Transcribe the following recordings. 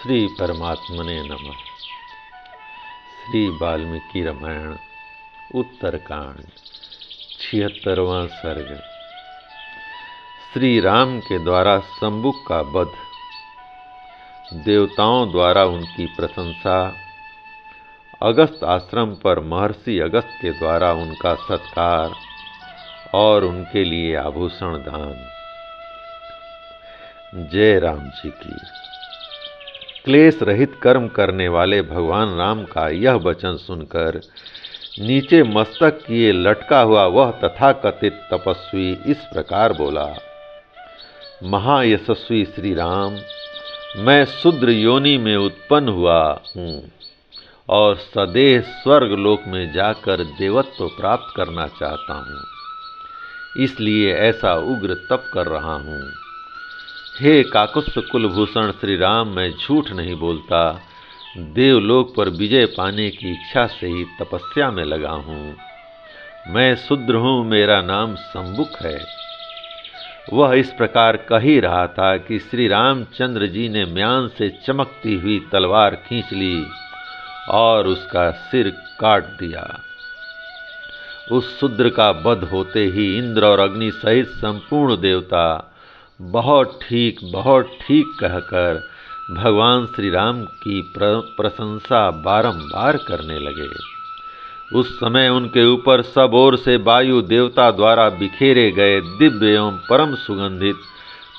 श्री परमात्मने नमः। श्री वाल्मीकि रामायण उत्तरकांड 76वां सर्ग। श्री राम के द्वारा शंबुक का वध, देवताओं द्वारा उनकी प्रशंसा, अगस्त आश्रम पर महर्षि अगस्त के द्वारा उनका सत्कार और उनके लिए आभूषण दान। जय राम जी की। क्लेश रहित कर्म करने वाले भगवान राम का यह वचन सुनकर नीचे मस्तक किए लटका हुआ वह तथाकथित तपस्वी इस प्रकार बोला। महायशस्वी श्री राम, मैं शूद्र योनि में उत्पन्न हुआ हूँ और सदेह स्वर्ग लोक में जाकर देवत्व प्राप्त करना चाहता हूँ, इसलिए ऐसा उग्र तप कर रहा हूँ। हे काकुत्स्थ कुलभूषण श्री राम, मैं झूठ नहीं बोलता। देवलोक पर विजय पाने की इच्छा से ही तपस्या में लगा हूँ। मैं शूद्र हूँ, मेरा नाम शंबुक है। वह इस प्रकार कह ही रहा था कि श्री रामचंद्र जी ने म्यान से चमकती हुई तलवार खींच ली और उसका सिर काट दिया। उस शूद्र का वध होते ही इंद्र और अग्नि सहित संपूर्ण देवता बहुत ठीक कहकर भगवान श्री राम की प्रशंसा बारंबार करने लगे। उस समय उनके ऊपर सब ओर से वायु देवता द्वारा बिखेरे गए दिव्य एवं परम सुगंधित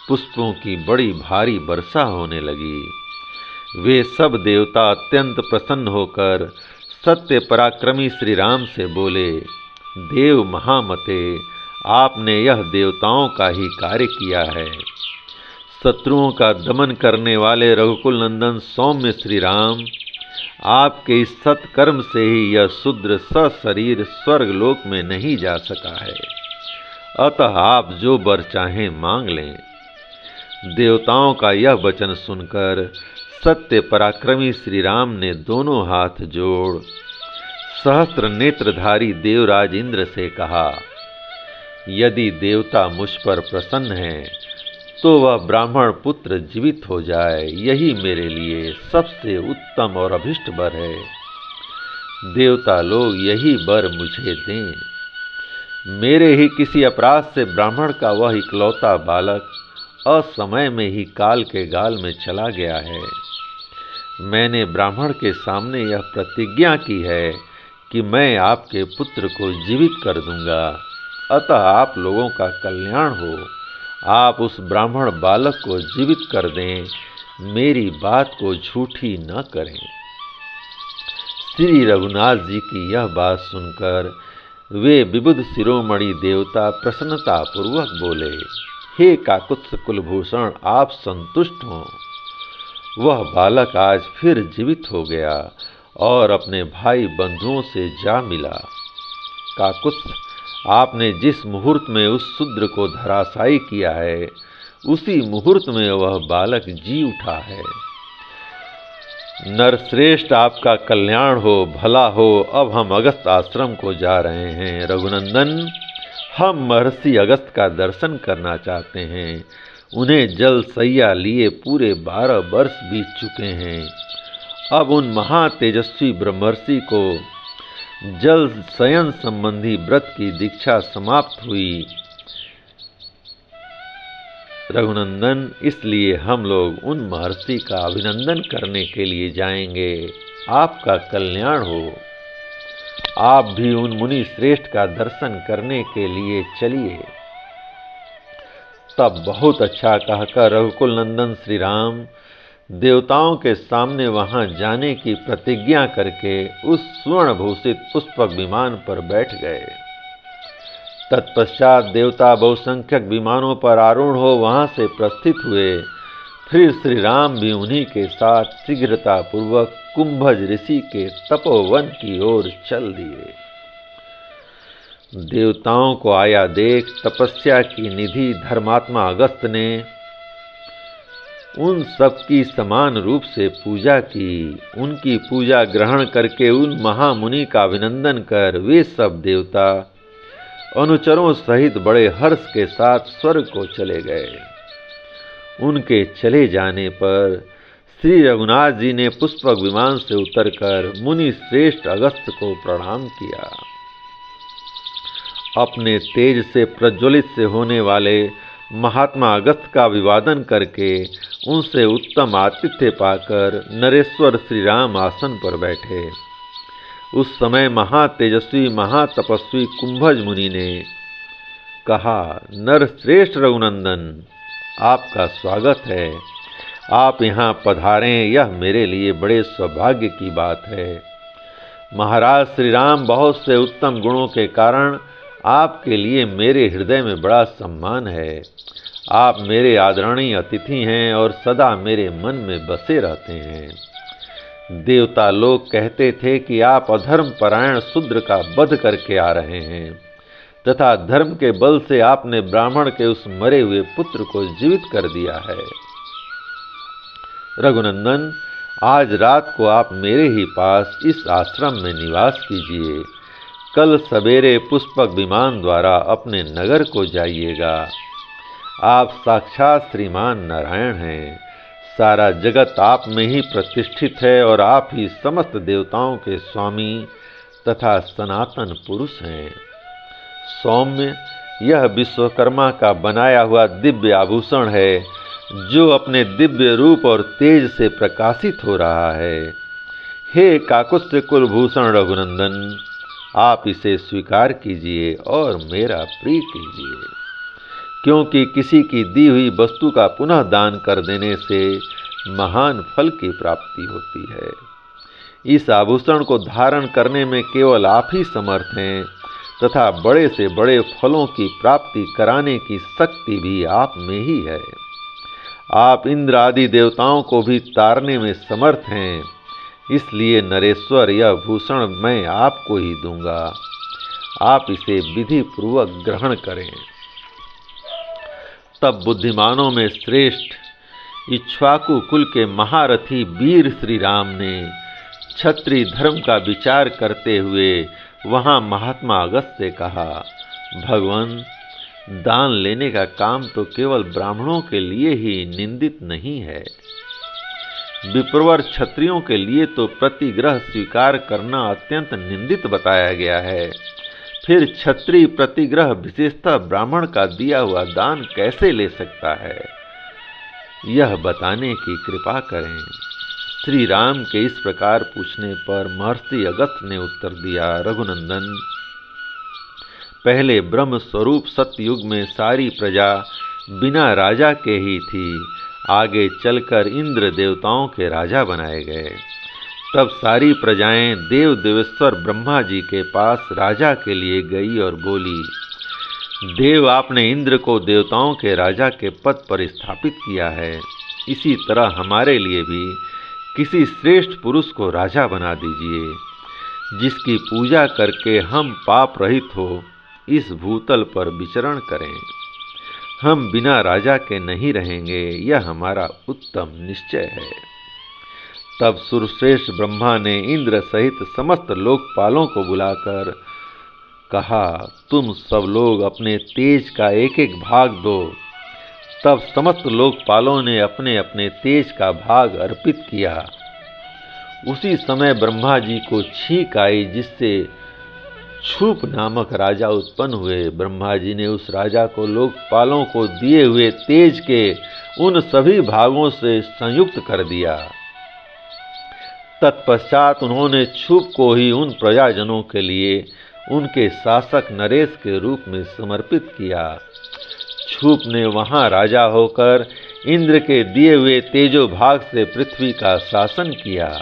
पुष्पों की बड़ी भारी वर्षा होने लगी। वे सब देवता अत्यंत प्रसन्न होकर सत्य पराक्रमी श्री राम से बोले, देव महामते, आपने यह देवताओं का ही कार्य किया है। शत्रुओं का दमन करने वाले रघुकुल नंदन सौम्य श्री राम, आपके इस सत्कर्म से ही यह शूद्र सशरीर स्वर्गलोक में नहीं जा सका है। अतः आप जो वर चाहें मांग लें। देवताओं का यह वचन सुनकर सत्य पराक्रमी श्री राम ने दोनों हाथ जोड़ सहस्त्र नेत्रधारी देवराज इंद्र से कहा, यदि देवता मुझ पर प्रसन्न हैं तो वह ब्राह्मण पुत्र जीवित हो जाए, यही मेरे लिए सबसे उत्तम और अभिष्ट वर है। देवता लोग यही वर मुझे दें। मेरे ही किसी अपराध से ब्राह्मण का वह इकलौता बालक असमय में ही काल के गाल में चला गया है। मैंने ब्राह्मण के सामने यह प्रतिज्ञा की है कि मैं आपके पुत्र को जीवित कर दूंगा। अतः आप लोगों का कल्याण हो, आप उस ब्राह्मण बालक को जीवित कर दें, मेरी बात को झूठी न करें। श्री रघुनाथ जी की यह बात सुनकर वे विबुध शिरोमणि देवता प्रसन्नता पूर्वक बोले, हे काकुत्स्थ कुलभूषण, आप संतुष्ट हों। वह बालक आज फिर जीवित हो गया और अपने भाई बंधुओं से जा मिला। काकुत्स्थ, आपने जिस मुहूर्त में उस शूद्र को धराशायी किया है, उसी मुहूर्त में वह बालक जी उठा है। नरश्रेष्ठ, आपका कल्याण हो, भला हो। अब हम अगस्त आश्रम को जा रहे हैं। रघुनंदन, हम महर्षि अगस्त का दर्शन करना चाहते हैं। उन्हें जल सैया लिए पूरे 12 वर्ष बीत चुके हैं। अब उन महातेजस्वी ब्रह्मर्षि को जल शयन संबंधी व्रत की दीक्षा समाप्त हुई। रघुनंदन, इसलिए हम लोग उन महर्षि का अभिनंदन करने के लिए जाएंगे। आपका कल्याण हो। आप भी उन मुनि श्रेष्ठ का दर्शन करने के लिए चलिए। तब बहुत अच्छा कहकर रघुकुल नंदन श्री राम देवताओं के सामने वहां जाने की प्रतिज्ञा करके उस स्वर्ण भूषित पुष्पक विमान पर बैठ गए। तत्पश्चात देवता बहुसंख्यक विमानों पर आरूढ़ हो वहां से प्रस्थित हुए। फिर श्री राम भी उन्हीं के साथ शीघ्रता पूर्वक कुंभज ऋषि के तपोवन की ओर चल दिए। देवताओं को आया देख तपस्या की निधि धर्मात्मा अगस्त ने उन सबकी समान रूप से पूजा की। उनकी पूजा ग्रहण करके उन महामुनि का अभिनंदन कर वे सब देवता अनुचरों सहित बड़े हर्ष के साथ स्वर्ग को चले गए। उनके चले जाने पर श्री रघुनाथ जी ने पुष्पक विमान से उतरकर मुनि श्रेष्ठ अगस्त को प्रणाम किया। अपने तेज से प्रज्वलित से होने वाले महात्मा अगस्त का अभिवादन करके उनसे उत्तम आतिथ्य पाकर नरेश्वर श्री राम आसन पर बैठे। उस समय महातेजस्वी महातपस्वी कुंभज मुनि ने कहा, नर श्रेष्ठ रघुनंदन, आपका स्वागत है। आप यहाँ पधारें, यह मेरे लिए बड़े सौभाग्य की बात है। महाराज श्री राम बहुत से उत्तम गुणों के कारण आपके लिए मेरे हृदय में बड़ा सम्मान है। आप मेरे आदरणीय अतिथि हैं और सदा मेरे मन में बसे रहते हैं। देवता लोग कहते थे कि आप अधर्म परायण शूद्र का वध करके आ रहे हैं तथा धर्म के बल से आपने ब्राह्मण के उस मरे हुए पुत्र को जीवित कर दिया है। रघुनंदन, आज रात को आप मेरे ही पास इस आश्रम में निवास कीजिए। कल सवेरे पुष्पक विमान द्वारा अपने नगर को जाइएगा। आप साक्षात श्रीमान नारायण हैं। सारा जगत आप में ही प्रतिष्ठित है और आप ही समस्त देवताओं के स्वामी तथा सनातन पुरुष हैं। सौम्य, यह विश्वकर्मा का बनाया हुआ दिव्य आभूषण है जो अपने दिव्य रूप और तेज से प्रकाशित हो रहा है। हे काकुत्स्य कुलभूषण रघुनंदन, आप इसे स्वीकार कीजिए और मेरा प्रिय कीजिए, क्योंकि किसी की दी हुई वस्तु का पुनः दान कर देने से महान फल की प्राप्ति होती है। इस आभूषण को धारण करने में केवल आप ही समर्थ हैं तथा बड़े से बड़े फलों की प्राप्ति कराने की शक्ति भी आप में ही है। आप इंद्र आदि देवताओं को भी तारने में समर्थ हैं। इसलिए नरेश्वर, यह भूषण मैं आपको ही दूंगा। आप इसे विधि पूर्वक ग्रहण करें। तब बुद्धिमानों में श्रेष्ठ इक्ष्वाकु कुल के महारथी वीर श्री राम ने क्षत्रिय धर्म का विचार करते हुए वहां महात्मा अगस्त से कहा, भगवान, दान लेने का काम तो केवल ब्राह्मणों के लिए ही निंदित नहीं है। विप्रवर क्षत्रियों के लिए तो प्रतिग्रह स्वीकार करना अत्यंत निंदित बताया गया है। फिर क्षत्रिय प्रतिग्रह विशेषतः ब्राह्मण का दिया हुआ दान कैसे ले सकता है, यह बताने की कृपा करें। श्री राम के इस प्रकार पूछने पर महर्षि अगस्त ने उत्तर दिया, रघुनंदन, पहले ब्रह्म स्वरूप सत्ययुग में सारी प्रजा बिना राजा के ही थी। आगे चलकर इंद्र देवताओं के राजा बनाए गए। तब सारी प्रजाएं देव देवेश्वर ब्रह्मा जी के पास राजा के लिए गई और बोली, देव, आपने इंद्र को देवताओं के राजा के पद पर स्थापित किया है। इसी तरह हमारे लिए भी किसी श्रेष्ठ पुरुष को राजा बना दीजिए, जिसकी पूजा करके हम पाप रहित हो इस भूतल पर विचरण करें। हम बिना राजा के नहीं रहेंगे, यह हमारा उत्तम निश्चय है। तब सुरश्रेष्ठ ब्रह्मा ने इंद्र सहित समस्त लोकपालों को बुलाकर कहा, तुम सब लोग अपने तेज का एक एक भाग दो। तब समस्त लोकपालों ने अपने अपने तेज का भाग अर्पित किया। उसी समय ब्रह्मा जी को छींक आई, जिससे क्षुप नामक राजा उत्पन्न हुए। ब्रह्मा जी ने उस राजा को लोकपालों को दिए हुए तेज के उन सभी भागों से संयुक्त कर दिया। तत्पश्चात उन्होंने क्षुप को ही उन प्रजाजनों के लिए उनके शासक नरेश के रूप में समर्पित किया। क्षुप ने वहां राजा होकर इंद्र के दिए हुए तेजो भाग से पृथ्वी का शासन किया।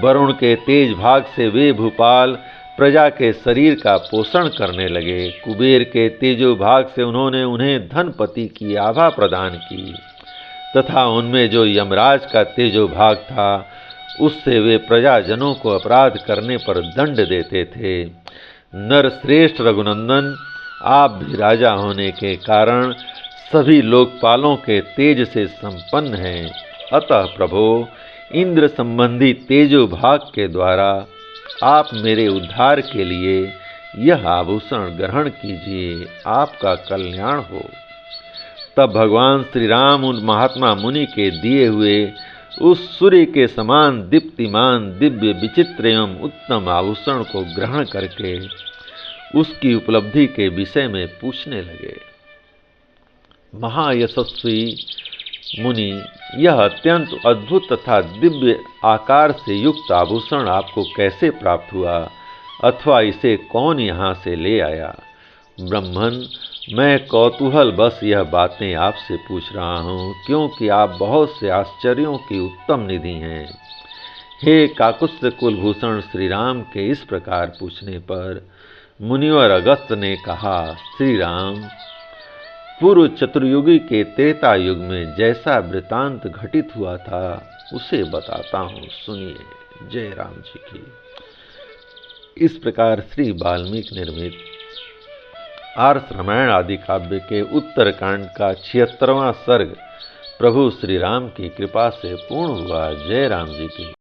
वरुण के तेज भाग से वे भूपाल प्रजा के शरीर का पोषण करने लगे। कुबेर के तेजो भाग से उन्होंने उन्हें धनपति की आभा प्रदान की तथा उनमें जो यमराज का तेजो भाग था उससे वे प्रजाजनों को अपराध करने पर दंड देते थे। नर श्रेष्ठ रघुनंदन, आप भी राजा होने के कारण सभी लोकपालों के तेज से संपन्न हैं। अतः प्रभो, इंद्र संबंधी तेजो भाग के द्वारा आप मेरे उद्धार के लिए यह आभूषण ग्रहण कीजिए, आपका कल्याण हो। तब भगवान श्री राम उन महात्मा मुनि के दिए हुए उस सूर्य के समान दीप्तिमान दिव्य विचित्र एवं उत्तम आभूषण को ग्रहण करके उसकी उपलब्धि के विषय में पूछने लगे। महायशस्वी मुनि, यह अत्यंत अद्भुत तथा दिव्य आकार से युक्त आभूषण आपको कैसे प्राप्त हुआ अथवा इसे कौन यहाँ से ले आया? ब्रह्मन, मैं कौतूहल बस यह बातें आपसे पूछ रहा हूँ, क्योंकि आप बहुत से आश्चर्यों की उत्तम निधि हैं। हे काकुत्स्थ्य कुलभूषण, श्री राम के इस प्रकार पूछने पर मुनिवर अगस्त्य ने कहा, श्री राम, पूर्व चतुर्युगी के त्रेता युग में जैसा वृतांत घटित हुआ था उसे बताता हूँ, सुनिए। जय राम जी की। इस प्रकार श्री वाल्मीकि निर्मित आर्ष रामायण आदि काव्य के उत्तरकांड का 76वां सर्ग प्रभु श्री राम की कृपा से पूर्ण हुआ। जय राम जी की।